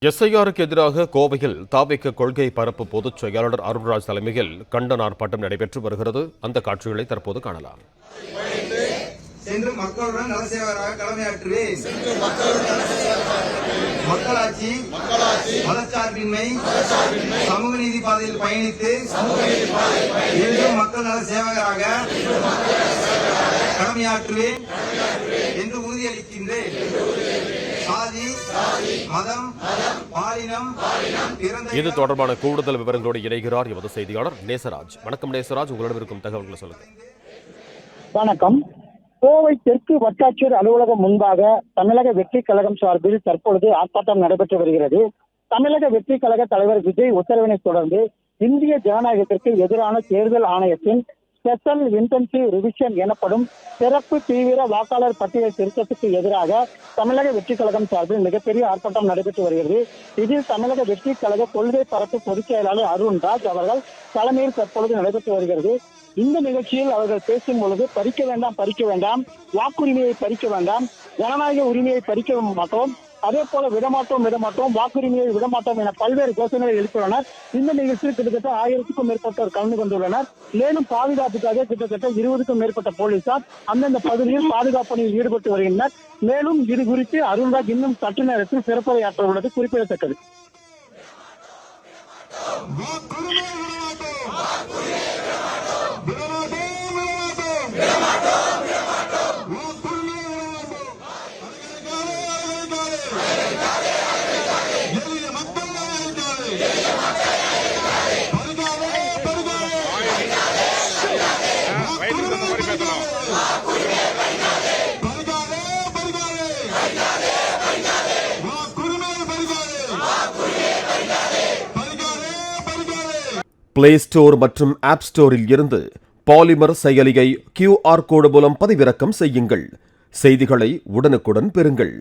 எஸ்ஐஆருக்கு எதிராக கோவையில் தாவேக கொள்கை பரப்பு பொதுச் செயலாளர் அருண்ராஜ் தலைமையில் கண்டன ஆர்ப்பாட்டம் நடைபெற்று வருகிறது. அந்த காட்சிகளை தற்போது காணலாம். சென்று மக்களுடன் நலசேவராக கடமையாற்றுவேன். மக்களாட்சி, மதச்சார்பின்மை, சமூக நீதி பாதையில் பயணித்து என்றும் மக்கள் நல சேவகராக கடமையாற்றுவேன் என்று உறுதியளிக்கின்றேன். சாதி, மதம், பாலினம், இது தொடர்பான கூடுதல் விவரங்களோடு இணைகிறார் எமது செய்தியாளர் நேசராஜ். வணக்கம் நேசராஜ், உங்களிடம் இருக்கும் தகவல்களை சொல்லுங்க. வணக்கம். கோவை தெற்கு வட்டாட்சியர் அலுவலகம் முன்பாக தமிழக வெற்றி கழகம் சார்பில் தற்பொழுது ஆர்ப்பாட்டம் நடைபெற்று வருகிறது. தமிழக வெற்றி கழக தலைவர் விஜய் உத்தரவினை தொடர்ந்து இந்திய ஜனநாயகத்திற்கு எதிரான தேர்தல் ஆணையத்தின் ஸ்பெஷல் இன்டென்சிவ் ரிவிஷன் எனப்படும் சிறப்பு தீவிர வாக்காளர் பட்டியல் திருத்தத்துக்கு எதிராக தமிழக வெற்றி கழகம் சார்பில் மிகப்பெரிய ஆர்ப்பாட்டம் நடைபெற்று வருகிறது. இதில் தமிழக வெற்றி கழக கொள்கை பரப்பு பொதுச் செயலாளர் அருண்ராஜ் அவர்கள் தலைமையில் தற்பொழுது நடைபெற்று வருகிறது. இந்த நிகழ்ச்சியில் அவர்கள் பேசும் பொழுது பறிக்க வேண்டாம், வாக்குரிமையை பறிக்க வேண்டாம், ஜனநாயக உரிமையை பறிக்க மாட்டோம், அதே போல விடமாட்டோம், வாக்குரிமையை விடமாட்டோம் என பல்வேறு கோஷங்களை எழுப்பியுள்ளனர். இந்த நிகழ்ச்சியில் கிட்டத்தட்ட 1000க்கும் மேற்பட்டோர் கலந்து கொண்டுள்ளனர். மேலும் பாதுகாப்புக்காக கிட்டத்தட்ட 20க்கும் மேற்பட்ட போலீசார் அந்தந்த பகுதியில் பாதுகாப்பு பணியில் ஈடுபட்டு வருகின்றனர். மேலும் இது குறித்து அருண்ராஜ் இன்னும் சற்று நேரத்தில் சிறப்புரையாற்ற உள்ளது குறிப்பிடத்தக்கது. பிளே ஸ்டோர் மற்றும் ஆப் ஸ்டோரில் இருந்து பாலிமர் செயலியை QR கோடு மூலம் பதிவிறக்கம் செய்யுங்கள். செய்திகளை உடனுக்குடன் பெறுங்கள்.